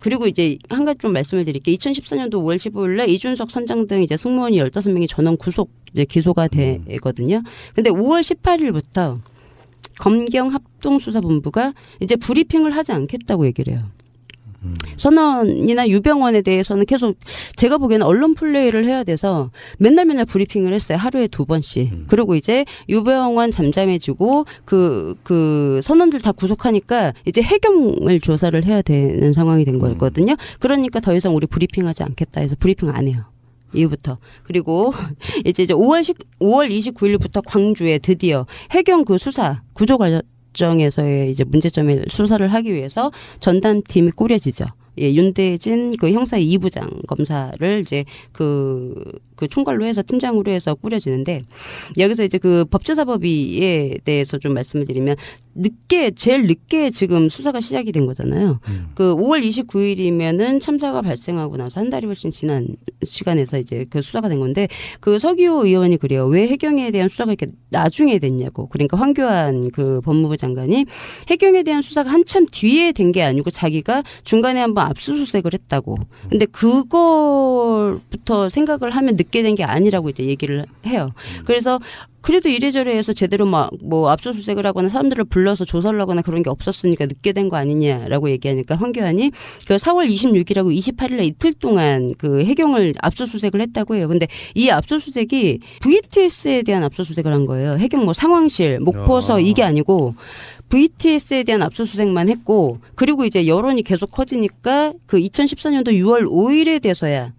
그리고 이제 한 가지 좀 말씀을 드릴게요. 2014년도 5월 15일에 이준석 선장 등 이제 승무원이 15명이 전원 구속 이제 기소가 되거든요. 근데 5월 18일부터 검경합동수사본부가 이제 브리핑을 하지 않겠다고 얘기를 해요. 선원이나 유병원에 대해서는 계속 제가 보기에는 언론 플레이를 해야 돼서 맨날 브리핑을 했어요. 하루에 2번씩. 그리고 이제 유병원 잠잠해지고 그 선원들 다 구속하니까 이제 해경을 조사를 해야 되는 상황이 된 거였거든요. 그러니까 더 이상 우리 브리핑하지 않겠다 해서 브리핑 안 해요. 이후부터. 그리고 이제 5월 29일부터 광주에 드디어 해경 그 수사 구조 과정에서의 이제 문제점을 수사를 하기 위해서 전담팀이 꾸려지죠. 예, 윤대진 그 형사 2부장 검사를 이제 그 총괄로 해서 팀장으로 해서 꾸려지는데 여기서 이제 그 법제사법위에 대해서 좀 말씀을 드리면 제일 늦게 지금 수사가 시작이 된 거잖아요. 그 5월 29일이면은 참사가 발생하고 나서 한 달이 훨씬 지난 시간에서 이제 그 수사가 된 건데 그 서기호 의원이 그래요. 왜 해경에 대한 수사가 이렇게 나중에 됐냐고. 그러니까 황교안 그 법무부 장관이 해경에 대한 수사가 한참 뒤에 된 게 아니고 자기가 중간에 한번 압수수색을 했다고. 근데 그걸부터 생각을 하면 늦게 된 게 아니라고 이제 얘기를 해요. 그래서 그래도 이래저래 해서 제대로 뭐 압수수색을 하거나 사람들을 불러서 조사를 하거나 그런 게 없었으니까 늦게 된 거 아니냐라고 얘기하니까 황교안이 그 4월 26일하고 28일에 이틀 동안 그 해경을 압수수색을 했다고 해요. 근데 이 압수수색이 VTS에 대한 압수수색을 한 거예요. 해경 뭐 상황실, 목포서 이게 아니고 VTS에 대한 압수수색만 했고 그리고 이제 여론이 계속 커지니까 그 2014년도 6월 5일에 돼서야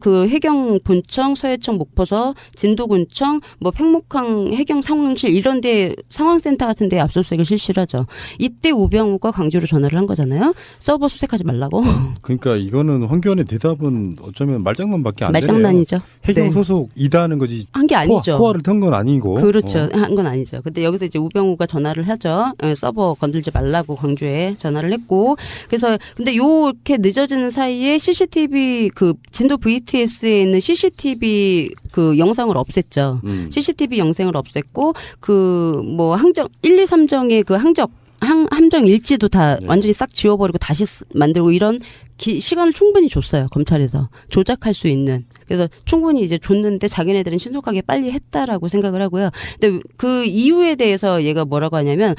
그 해경 본청, 서해청, 목포서, 진도군청, 뭐 팽목항 해경 상황실 이런데 상황센터 같은데 압수수색을 실시를 하죠. 이때 우병우가 광주로 전화를 한 거잖아요. 서버 수색하지 말라고. 그러니까 이거는 황교안의 대답은 어쩌면 말장난밖에 안 되네요. 말장난이죠. 해경 네. 소속이다 하는 거지. 한 게 아니죠. 코아를 턴 건 아니고. 그렇죠. 한 건 아니죠. 근데 여기서 이제 우병우가 전화를 하죠. 서버 건들지 말라고 광주에 전화를 했고. 그래서 근데 요렇게 늦어지는 사이에 CCTV 그 진도 VTS에 있는 CCTV 그 영상을 없앴죠. CCTV 영상을 없앴고 그 뭐 항정 1, 2, 3정의 그 함정 일지도 다 완전히 싹 지워버리고 다시 만들고 이런 시간을 충분히 줬어요. 검찰에서 조작할 수 있는. 그래서 충분히 이제 줬는데 자기네들은 신속하게 빨리 했다라고 생각을 하고요. 근데 그 이유에 대해서 얘가 뭐라고 하냐면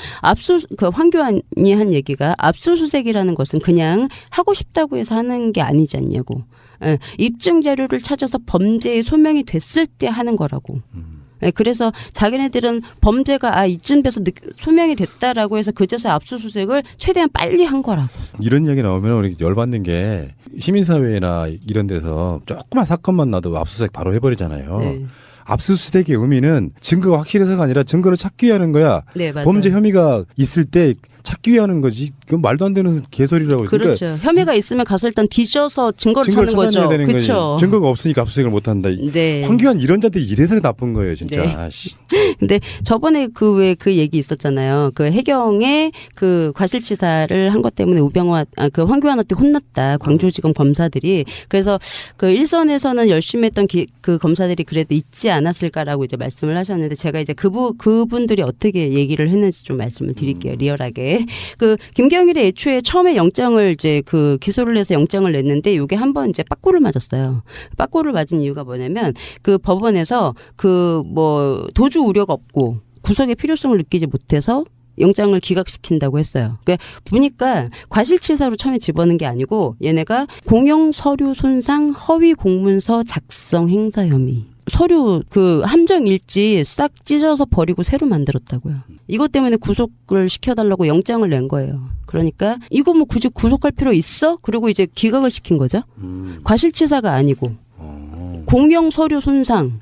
그 황교안이 한 얘기가 압수수색이라는 것은 그냥 하고 싶다고 해서 하는 게 아니지 않냐고. 예, 입증 자료를 찾아서 범죄의 소명이 됐을 때 하는 거라고. 예, 그래서 자기네들은 범죄가 이쯤 돼서 소명이 됐다라고 해서 그제서야 압수수색을 최대한 빨리 한 거라고. 이런 이야기 나오면 우리 열받는 게 시민사회나 이런 데서 조그만 사건만 나도 압수수색 바로 해버리잖아요. 네. 압수수색의 의미는 증거가 확실해서가 아니라 증거를 찾기 위해 하는 거야. 네, 맞아요. 범죄 혐의가 있을 때 찾기 위해 하는 거지. 그건 말도 안 되는 개소리라고. 그렇죠. 그러니까 혐의가 있으면 가서 일단 뒤져서 증거를 찾는 거죠. 되는 그렇죠. 거지. 증거가 없으니까 압수수색을 못 한다. 네. 황교안 이런 자들이 이래서 나쁜 거예요, 진짜. 네. 근데 저번에 그 얘기 있었잖아요. 그 해경의 그 과실치사를 한 것 때문에 그 황교안한테 혼났다. 광주지검 검사들이. 그래서 그 일선에서는 열심히 했던 그 검사들이 그래도 있지 않았을까라고 이제 말씀을 하셨는데 제가 이제 그분들이 어떻게 얘기를 했는지 좀 말씀을 드릴게요. 리얼하게. 그 김경일이 애초에 처음에 영장을 이제 그 기소를 해서 영장을 냈는데 이게 한번 이제 빠꾸를 맞았어요. 빠꾸를 맞은 이유가 뭐냐면 그 법원에서 그 뭐 도주 우려가 없고 구속의 필요성을 느끼지 못해서 영장을 기각시킨다고 했어요. 그러니까 보니까 과실치사로 처음에 집어넣은 게 아니고 얘네가 공용 서류 손상 허위 공문서 작성 행사 혐의. 서류 그 함정 일지 싹 찢어서 버리고 새로 만들었다고요. 이것 때문에 구속을 시켜달라고 영장을 낸 거예요. 그러니까 이거 뭐 굳이 구속할 필요 있어? 그리고 이제 기각을 시킨 거죠. 과실치사가 아니고 공용 서류 손상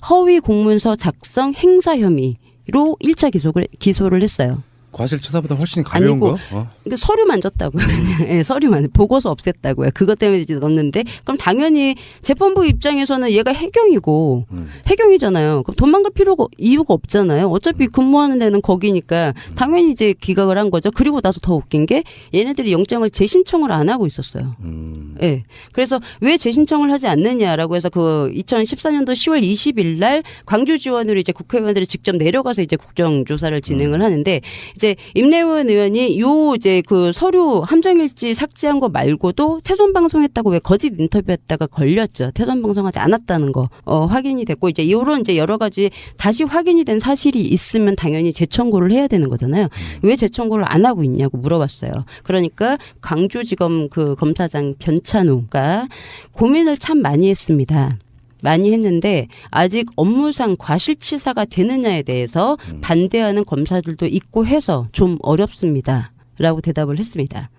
허위 공문서 작성 행사 혐의로 1차 기소를 했어요. 과실치사보다 훨씬 가벼운 거? 그러니까 서류만 줬다고요. 네, 서류만 보고서 없앴다고요. 그것 때문에 이제 넣었는데 그럼 당연히 재판부 입장에서는 얘가 해경이고 해경이잖아요. 그럼 도망갈 이유가 없잖아요. 어차피 근무하는 데는 거기니까 당연히 이제 기각을 한 거죠. 그리고 나서 더 웃긴 게 얘네들이 영장을 재신청을 안 하고 있었어요. 예. 그래서 왜 재신청을 하지 않느냐라고 해서 그 2014년도 10월 20일 날 광주지원으로 이제 국회의원들이 직접 내려가서 이제 국정조사를 진행을 하는데 이제 임내원 의원이 요 이제 그 서류 함정일지 삭제한 거 말고도 태선 방송했다고 왜 거짓 인터뷰했다가 걸렸죠. 태선 방송하지 않았다는 거 확인이 됐고 이제 이런 이제 여러 가지 다시 확인이 된 사실이 있으면 당연히 재청구를 해야 되는 거잖아요. 왜 재청구를 안 하고 있냐고 물어봤어요. 그러니까 광주지검 그 검사장 변찬우가 고민을 참 많이 했습니다. 많이 했는데 아직 업무상 과실치사가 되느냐에 대해서 반대하는 검사들도 있고 해서 좀 어렵습니다. 라고 대답을 했습니다.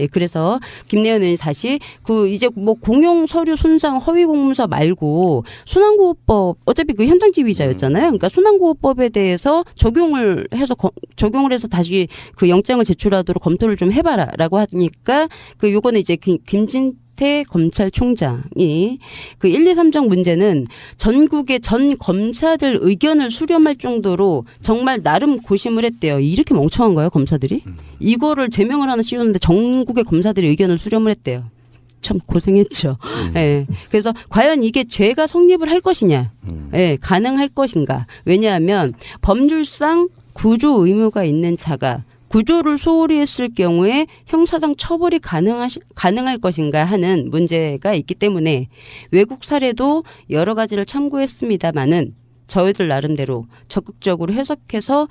예, 그래서 김내연 의원이 다시 그 이제 뭐 공용 서류 손상 허위 공문서 말고 순환구호법 어차피 그 현장 지휘자였잖아요. 그러니까 순환구호법에 대해서 적용을 해서 다시 그 영장을 제출하도록 검토를 좀 해봐라라고 하니까 그 요거는 이제 김진태 검찰총장이 그 1, 2, 3정 문제는 전국의 전 검사들 의견을 수렴할 정도로 정말 나름 고심을 했대요. 이렇게 멍청한 거예요, 검사들이? 이거를 제명을 하나 씌우는데 전국의 검사들의 의견을 수렴을 했대요. 참 고생했죠. 예. 그래서 과연 이게 죄가 성립을 할 것이냐, 예, 가능할 것인가. 왜냐하면 법률상 구조 의무가 있는 자가 구조를 소홀히 했을 경우에 형사상 처벌이 가능할 것인가 하는 문제가 있기 때문에 외국 사례도 여러 가지를 참고했습니다마는 저희들 나름대로 적극적으로 해석해서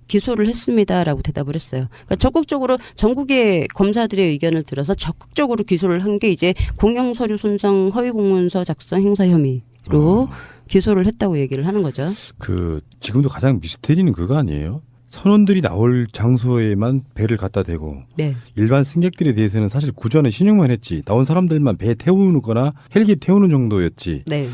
기소를 했습니다라고 대답을 했어요. 그러니까 적극적으로 전국의 검사들의 의견을 들어서 적극적으로 기소를 한 게 이제 공영서류 손상 허위 공문서 작성 행사 혐의로 기소를 했다고 얘기를 하는 거죠. 그 지금도 가장 미스테리는 그거 아니에요? 선원들이 나올 장소에만 배를 갖다 대고 네. 일반 승객들에 대해서는 사실 구조는 신용만 했지 나온 사람들만 배에 태우는 거나 헬기에 태우는 정도였지 네.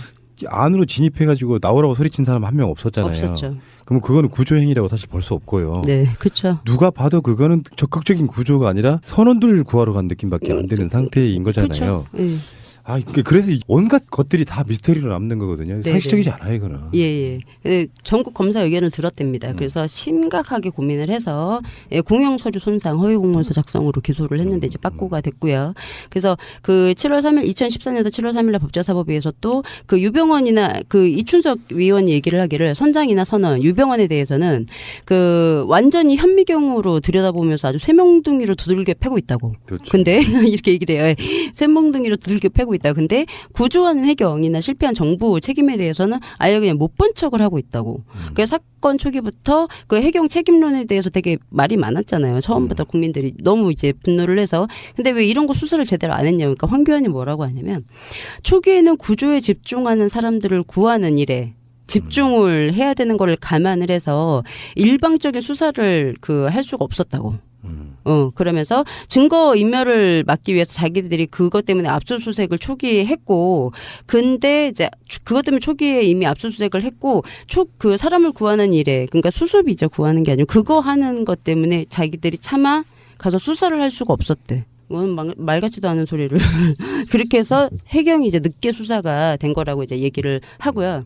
안으로 진입해가지고 나오라고 소리친 사람 한 명 없었잖아요. 없었죠. 그러면 그거는 구조행위라고 사실 볼 수 없고요. 네, 그렇죠. 누가 봐도 그거는 적극적인 구조가 아니라 선원들 구하러 간 느낌밖에 안 되는 상태인 거잖아요. 네. 아, 그래서 온갖 것들이 다 미스터리로 남는 거거든요. 네네. 상식적이지 않아요, 이거는. 예. 전국 검사 의견을 들었답니다. 그래서 심각하게 고민을 해서 공영 서류 손상 허위 공문서 작성으로 기소를 했는데 이제 빠꾸가 됐고요. 그래서 그 7월 3일 2014년도 7월 3일 날 법제사법위에서 또 그 유병원이나 그 이춘석 위원이 얘기를 하기를 선장이나 선원, 유병원에 대해서는 그 완전히 현미경으로 들여다보면서 아주 쇠몽둥이로 두들겨 패고 있다고. 그렇죠. 근데 이렇게 얘기를 해요. 쇠몽둥이로 두들겨 패고 있다. 근데 구조하는 해경이나 실패한 정부 책임에 대해서는 아예 그냥 못 본 척을 하고 있다고. 그래서 사건 초기부터 그 해경 책임론에 대해서 되게 말이 많았잖아요. 처음부터 국민들이 너무 이제 분노를 해서. 근데 왜 이런 거 수사를 제대로 안 했냐고. 그러니까 황교안이 뭐라고 하냐면 초기에는 구조에 집중하는 사람들을 구하는 일에 집중을 해야 되는 거를 감안을 해서 일방적인 수사를 할 수가 없었다고. 그러면서 증거 인멸을 막기 위해서 자기들이 그것 때문에 압수수색을 초기에 했고, 근데 이제 그것 때문에 초기에 이미 압수수색을 했고, 그 사람을 구하는 일에, 그러니까 수습이죠, 구하는 게 아니고, 그거 하는 것 때문에 자기들이 차마 가서 수사를 할 수가 없었대. 이건 말 같지도 않은 소리를 그렇게 해서 해경이 이제 늦게 수사가 된 거라고 이제 얘기를 하고요.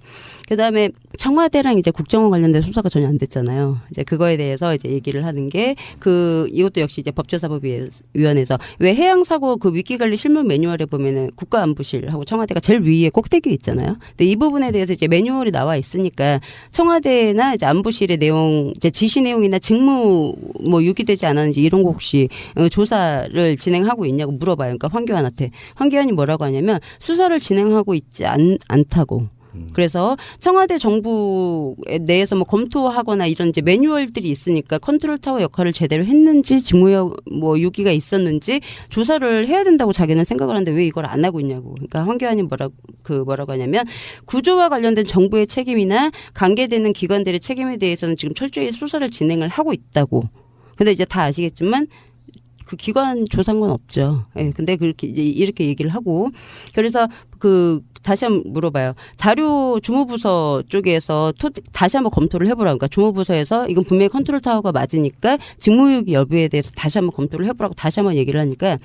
그다음에 청와대랑 이제 국정원 관련된 수사가 전혀 안 됐잖아요. 이제 그거에 대해서 이제 얘기를 하는 게 이것도 역시 이제 법제사법위원회에서 왜 해양사고 그 위기관리 실무 매뉴얼에 보면은 국가안보실하고 청와대가 제일 위에 꼭대기에 있잖아요. 근데 이 부분에 대해서 이제 매뉴얼이 나와 있으니까 청와대나 이제 안보실의 내용, 이제 지시 내용이나 직무 뭐 유기되지 않았는지 이런 거 혹시 조사를 진행하고 있냐고 물어봐요. 그러니까 황교안한테. 황교안이 뭐라고 하냐면 수사를 진행하고 있지 않다고. 그래서 청와대 정부 내에서 뭐 검토하거나 이런 이제 매뉴얼들이 있으니까 컨트롤 타워 역할을 제대로 했는지 직무 뭐 유기가 있었는지 조사를 해야 된다고 자기는 생각을 하는데 왜 이걸 안 하고 있냐고. 그러니까 황교안이 뭐라고 하냐면 구조와 관련된 정부의 책임이나 관계되는 기관들의 책임에 대해서는 지금 철저히 수사를 진행을 하고 있다고. 근데 이제 다 아시겠지만 그 기관 조사한 건 없죠. 예, 근데 그렇게 이제 이렇게 얘기를 하고 그래서 다시 한번 물어봐요. 자료 주무부서 쪽에서 다시 한번 검토를 해보라고. 그러니까 주무부서에서 이건 분명히 컨트롤 타워가 맞으니까 직무유기 여부에 대해서 다시 한번 검토를 해보라고 다시 한번 얘기를 하니까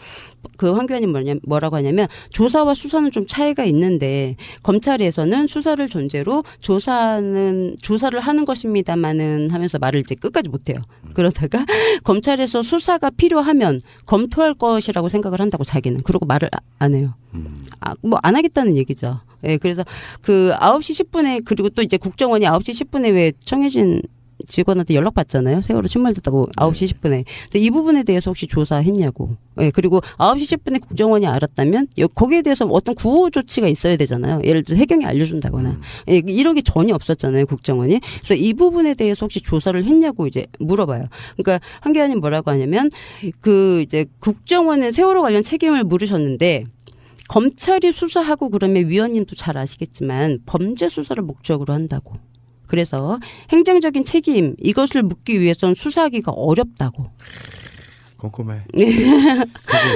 그 황 교안이 뭐라고 하냐면 조사와 수사는 좀 차이가 있는데 검찰에서는 수사를 전제로 조사를 하는 것입니다만은 하면서 말을 이제 끝까지 못해요. 그러다가 검찰에서 수사가 필요하면 검토할 것이라고 생각을 한다고 자기는. 그러고 말을 안 해요. 뭐 안 하겠다는 얘기죠. 예, 그래서 그 9시 10분에 그리고 또 이제 국정원이 9시 10분에 왜 청해진 직원한테 연락 받잖아요. 세월호 침몰됐다고 9시 10분에. 근데 이 부분에 대해서 혹시 조사했냐고. 예, 그리고 9시 10분에 국정원이 알았다면 거기에 대해서 어떤 구호 조치가 있어야 되잖아요. 예를 들어 해경이 알려준다거나. 예, 이런 게 전혀 없었잖아요. 국정원이. 그래서 이 부분에 대해서 혹시 조사를 했냐고 이제 물어봐요. 그러니까 한기환님 뭐라고 하냐면 이제 국정원은 세월호 관련 책임을 물으셨는데 검찰이 수사하고 그러면 위원님도 잘 아시겠지만 범죄 수사를 목적으로 한다고. 그래서 행정적인 책임 이것을 묻기 위해서는 수사하기가 어렵다고. 꼼꼼해.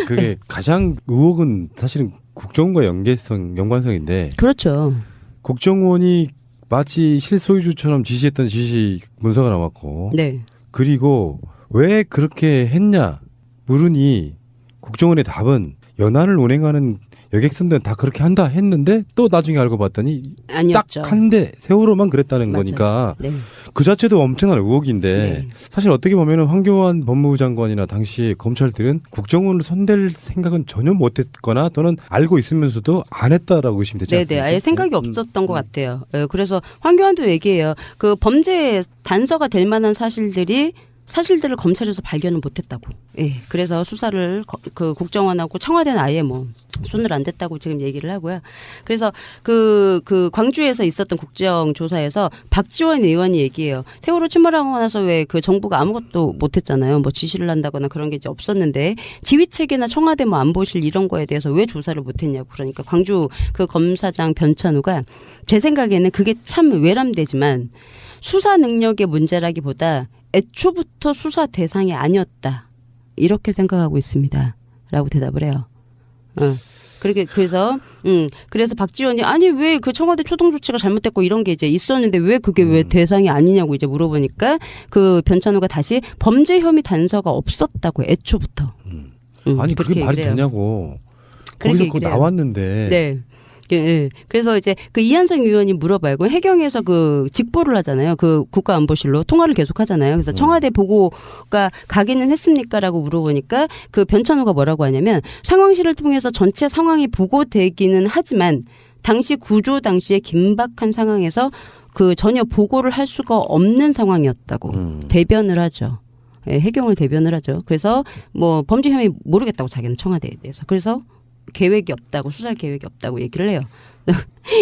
그게 가장 의혹은 사실은 국정원과 연관성인데. 그렇죠. 국정원이 마치 실소유주처럼 지시했던 지시 문서가 나왔고. 네. 그리고 왜 그렇게 했냐 물으니 국정원의 답은 연안을 운행하는 여객선들은 다 그렇게 한다 했는데 또 나중에 알고 봤더니 아니었죠. 딱 한 대 세월호만 그랬다는 맞아요. 거니까 네. 그 자체도 엄청난 의혹인데 네. 사실 어떻게 보면 황교안 법무부 장관이나 당시 검찰들은 국정원을 손댈 생각은 전혀 못했거나 또는 알고 있으면서도 안 했다라고 의심되지 네네. 않습니까? 아예 생각이 없었던 것 같아요. 예, 그래서 황교안도 얘기해요. 그 범죄 단서가 될 만한 사실들을 검찰에서 발견을 못했다고. 예. 그래서 수사를 그 국정원하고 청와대는 아예 뭐 손을 안 댔다고 지금 얘기를 하고요. 그래서 그 광주에서 있었던 국정조사에서 박지원 의원이 얘기해요. 세월호 침몰하고 나서 왜 그 정부가 아무것도 못했잖아요. 뭐 지시를 한다거나 그런 게 이제 없었는데 지휘체계나 청와대 뭐 안보실 이런 거에 대해서 왜 조사를 못했냐고. 그러니까 광주 그 검사장 변찬우가 제 생각에는 그게 참 외람되지만 수사 능력의 문제라기보다 애초부터 수사 대상이 아니었다. 이렇게 생각하고 있습니다. 라고 대답을 해요. 그래서 박지원이 아니 왜 그 청와대 초동 조치가 잘못됐고 이런 게 이제 있었는데 왜 그게 왜 대상이 아니냐고 이제 물어보니까 그 변찬호가 다시 범죄 혐의 단서가 없었다고 애초부터. 아니 그게 말이 되냐고. 거기서 그거 나왔는데. 네. 예. 그래서 이제 그 이한성 의원이 물어봐요. 그 해경에서 그 직보를 하잖아요. 그 국가안보실로 통화를 계속 하잖아요. 그래서 청와대 보고가 가기는 했습니까라고 물어보니까 그 변찬호가 뭐라고 하냐면 상황실을 통해서 전체 상황이 보고되기는 하지만 당시 구조 당시에 긴박한 상황에서 그 전혀 보고를 할 수가 없는 상황이었다고 대변을 하죠. 예, 해경을 대변을 하죠. 그래서 뭐 범죄 혐의 모르겠다고 자기는 청와대에 대해서. 그래서 계획이 없다고 수사할 계획이 없다고 얘기를 해요.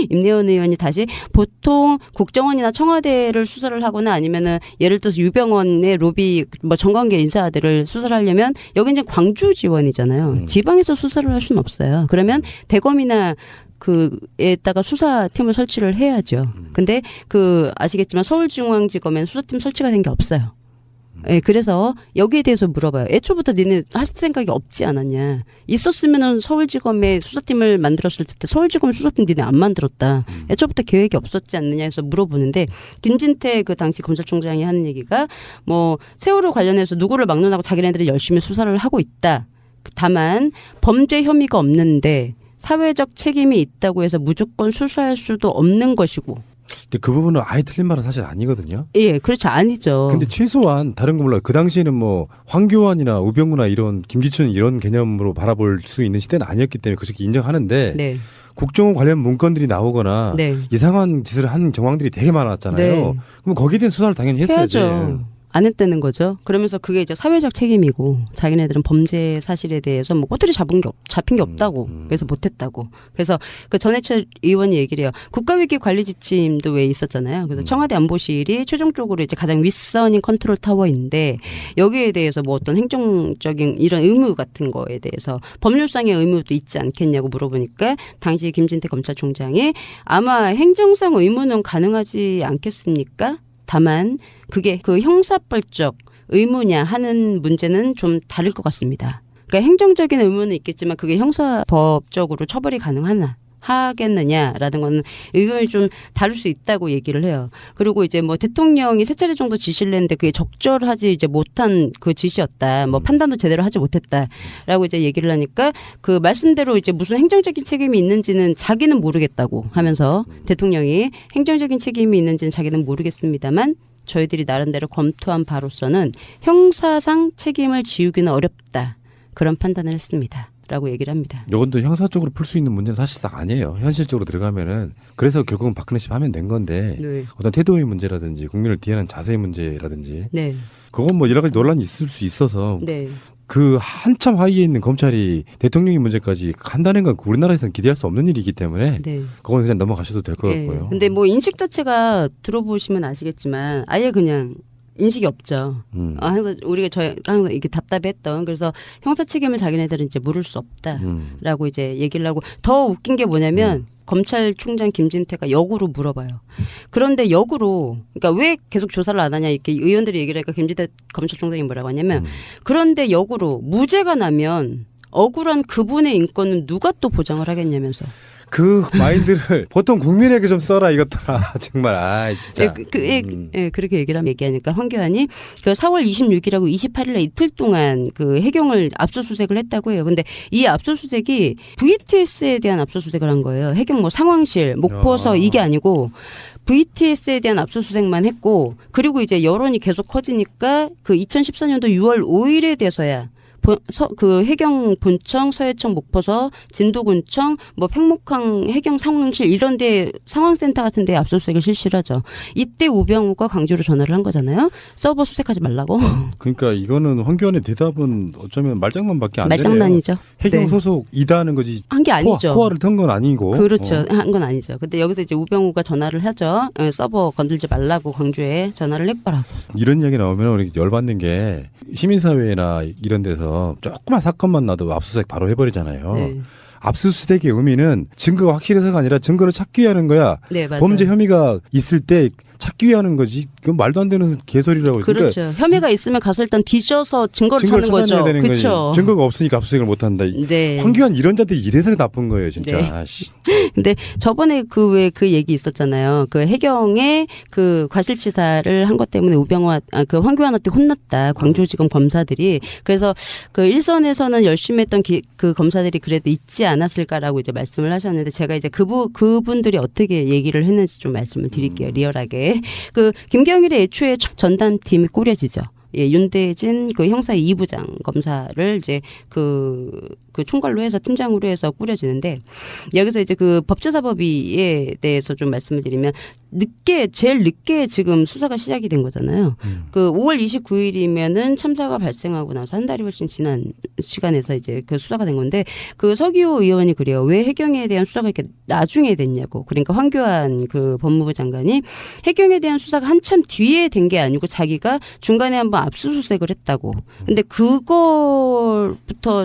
임내원 의원이 다시 보통 국정원이나 청와대를 수사를 하거나 아니면은 예를 들어서 유병원의 로비 뭐 정관계 인사들을 수사를 하려면 여기 이제 광주 지원이잖아요. 지방에서 수사를 할 수는 없어요. 그러면 대검이나 그에다가 수사팀을 설치를 해야죠. 근데 아시겠지만 서울중앙지검엔 수사팀 설치가 된 게 없어요. 예, 그래서 여기에 대해서 물어봐요. 애초부터 니네 하실 생각이 없지 않았냐. 있었으면은 서울지검에 수사팀을 만들었을 때 서울지검 수사팀 니네 안 만들었다. 애초부터 계획이 없었지 않느냐 해서 물어보는데 김진태 그 당시 검찰총장이 하는 얘기가 뭐 세월호 관련해서 누구를 막론하고 자기네들이 열심히 수사를 하고 있다. 다만 범죄 혐의가 없는데 사회적 책임이 있다고 해서 무조건 수사할 수도 없는 것이고. 근데 그 부분은 아예 틀린 말은 사실 아니거든요. 예, 그렇죠. 아니죠. 근데 최소한 다른 거 몰라요. 그 당시에는 뭐 황교안이나 우병우나 이런 김기춘 이런 개념으로 바라볼 수 있는 시대는 아니었기 때문에 그렇게 인정하는데 네. 국정원 관련 문건들이 나오거나 네. 이상한 짓을 한 정황들이 되게 많았잖아요. 네. 그럼 거기에 대한 수사를 당연히 했어야지. 해야죠. 안 했다는 거죠. 그러면서 그게 이제 사회적 책임이고 자기네들은 범죄 사실에 대해서 뭐 꼬투리 잡힌 게 없다고 그래서 못했다고. 그래서 그 전해철 의원이 얘기를 해요. 국가위기 관리 지침도 왜 있었잖아요. 그래서 청와대 안보실이 최종적으로 이제 가장 윗선인 컨트롤 타워인데 여기에 대해서 뭐 어떤 행정적인 이런 의무 같은 거에 대해서 법률상의 의무도 있지 않겠냐고 물어보니까 당시 김진태 검찰총장이 아마 행정상 의무는 가능하지 않겠습니까? 다만 그게 그 형사벌적 의무냐 하는 문제는 좀 다를 것 같습니다. 그러니까 행정적인 의무는 있겠지만 그게 형사법적으로 처벌이 가능하나 하겠느냐라는 거는 의견이 좀 다를 수 있다고 얘기를 해요. 그리고 이제 뭐 대통령이 세 차례 정도 지시를 했는데 그게 적절하지 이제 못한 그 지시였다. 뭐 판단도 제대로 하지 못했다라고 이제 얘기를 하니까 그 말씀대로 이제 무슨 행정적인 책임이 있는지는 자기는 모르겠다고 하면서 대통령이 행정적인 책임이 있는지는 자기는 모르겠습니다만 저희들이 나름대로 검토한 바로서는 형사상 책임을 지우기는 어렵다. 그런 판단을 했습니다. 라고 얘기를 합니다. 이건도 형사적으로 풀 수 있는 문제는 사실상 아니에요. 현실적으로 들어가면은 그래서 결국은 박근혜 씨 하면 된 건데 네. 어떤 태도의 문제라든지 국민을 대하는 자세의 문제라든지 네. 그건 뭐 여러 가지 논란이 있을 수 있어서 네. 그 한참 하위에 있는 검찰이 대통령의 문제까지 한다는 건 우리나라에서는 기대할 수 없는 일이기 때문에 네. 그건 그냥 넘어가셔도 될 것 네. 같고요. 근데 뭐 인식 자체가 들어보시면 아시겠지만 아예 그냥 인식이 없죠. 항상 우리가 항상 이게 답답했던 그래서 형사 책임을 자기네들은 이제 물을 수 없다라고 이제 얘기를 하고 더 웃긴 게 뭐냐면 검찰총장 김진태가 역으로 물어봐요. 그런데 역으로 그러니까 왜 계속 조사를 안 하냐 이렇게 의원들이 얘기를 하니까 김진태 검찰총장이 뭐라고 하냐면 그런데 역으로 무죄가 나면 억울한 그분의 인권은 누가 또 보장을 하겠냐면서. 그 마인드를 보통 국민에게 좀 써라 이것들아 정말 진짜. 그렇게 얘기하니까 황교안이 그 4월 26일하고 28일에 이틀 동안 그 해경을 압수수색을 했다고 해요. 근데 이 압수수색이 VTS에 대한 압수수색을 한 거예요. 해경 뭐 상황실, 목포서 이게 아니고 VTS에 대한 압수수색만 했고 그리고 이제 여론이 계속 커지니까 그 2014년도 6월 5일에 돼서야 그 해경 본청, 서해청, 목포서, 진도군청, 뭐 팽목항 해경 상황실 이런데 상황센터 같은데 압수수색을 실시를 하죠. 이때 우병우가 광주로 전화를 한 거잖아요. 서버 수색하지 말라고. 그러니까 이거는 황교안의 대답은 어쩌면 말장난밖에 안 되네요. 말장난이죠. 해경 네. 소속이다 하는 거지. 한 게 아니죠. 코어를 턴 건 아니고. 그렇죠. 한 건 아니죠. 근데 여기서 이제 우병우가 전화를 하죠. 서버 건들지 말라고 광주에 전화를 했거라고. 이런 이야기 나오면 우리 열받는 게 시민사회나 이런 데서 조그만 사건만 나도 압수수색 바로 해버리잖아요. 네. 압수수색의 의미는 증거가 확실해서가 아니라 증거를 찾기 위한 거야. 네, 맞아요. 범죄 혐의가 있을 때 찾기 위한 거지. 그건 말도 안 되는 개소리라고. 그렇죠. 그러니까 혐의가 있으면 가서 일단 뒤져서 증거를 찾는 찾아내야 거죠. 되는 거지. 그렇죠. 증거가 없으니까 압수수색을 못 한다. 네. 황교안 이런 자들이 이래서 나쁜 거예요, 진짜. 네. 아씨. 근데 저번에 그 얘기 있었잖아요. 그 해경의 그 과실치사를 한 것 때문에 그 황교안한테 혼났다. 광주지검 검사들이. 그래서 그 일선에서는 열심히 했던 그 검사들이 그래도 있지 않았을까라고 이제 말씀을 하셨는데 제가 이제 그분들이 어떻게 얘기를 했는지 좀 말씀을 드릴게요. 리얼하게. 그 김경일의 애초에 전담팀이 꾸려지죠. 예, 윤대진 그 형사 2부장 검사를 이제 그 총괄로 해서 팀장으로 해서 꾸려지는데 여기서 이제 그 법제사법위에 대해서 좀 말씀을 드리면 제일 늦게 지금 수사가 시작이 된 거잖아요. 그 5월 29일이면은 참사가 발생하고 나서 한 달이 훨씬 지난 시간에서 이제 그 수사가 된 건데 그 서기호 의원이 그래요. 왜 해경에 대한 수사가 이렇게 나중에 됐냐고. 그러니까 황교안 그 법무부 장관이 해경에 대한 수사가 한참 뒤에 된 게 아니고 자기가 중간에 한번 압수수색을 했다고. 근데 그거부터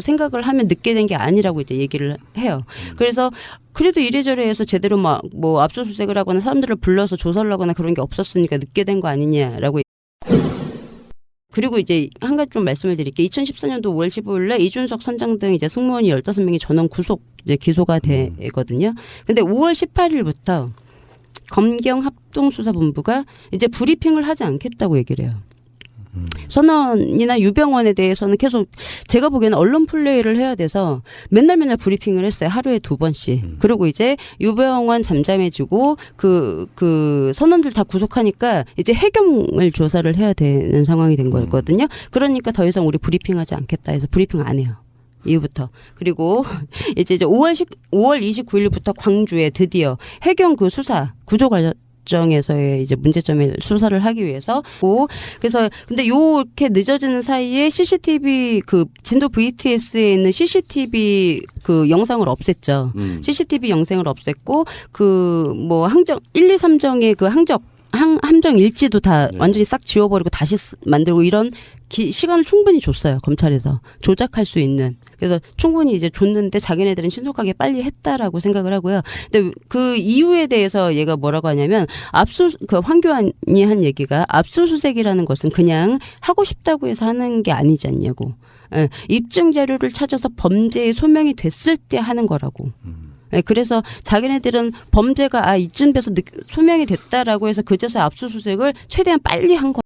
생각을 하면 늦게 된 게 아니라고 이제 얘기를 해요. 그래서 그래도 이래저래 해서 제대로 막 뭐 압수수색을 하거나 사람들을 불러서 조사를 하거나 그런 게 없었으니까 늦게 된 거 아니냐라고. 그리고 이제 한 가지 좀 말씀을 드릴게요. 2014년도 5월 15일에 이준석 선장 등 이제 승무원이 15명이 전원 기소가 되거든요. 근데 5월 18일부터 검경합동수사본부가 이제 브리핑을 하지 않겠다고 얘기를 해요. 선언이나 유병원에 대해서는 계속 제가 보기에는 언론 플레이를 해야 돼서 맨날 브리핑을 했어요. 하루에 2번씩. 그리고 이제 유병원 잠잠해지고 그 선원들 다 구속하니까 이제 해경을 조사를 해야 되는 상황이 된 거였거든요. 그러니까 더 이상 우리 브리핑하지 않겠다 해서 브리핑 안 해요. 이후부터. 그리고 이제 5월 29일부터 광주에 드디어 해경 그 수사 구조 과정에서의 이제 문제점을 수사를 하기 위해서 그래서 근데 요렇게 늦어지는 사이에 CCTV 그 진도 VTS에 있는 CCTV 그 영상을 없앴죠. CCTV 영상을 없앴고 그 뭐 항정 1, 2, 3정의 그 함정 일지도 다 완전히 싹 지워버리고 다시 만들고 이런 시간을 충분히 줬어요. 검찰에서 조작할 수 있는. 그래서 충분히 이제 줬는데 자기네들은 신속하게 빨리 했다라고 생각을 하고요. 근데 그 이유에 대해서 얘가 뭐라고 하냐면 그 황교안이 한 얘기가 압수수색이라는 것은 그냥 하고 싶다고 해서 하는 게 아니지 않냐고. 입증 자료를 찾아서 범죄의 소명이 됐을 때 하는 거라고. 예, 그래서 자기네들은 범죄가 이쯤 돼서 소명이 됐다라고 해서 그제서야 압수수색을 최대한 빨리 한 거.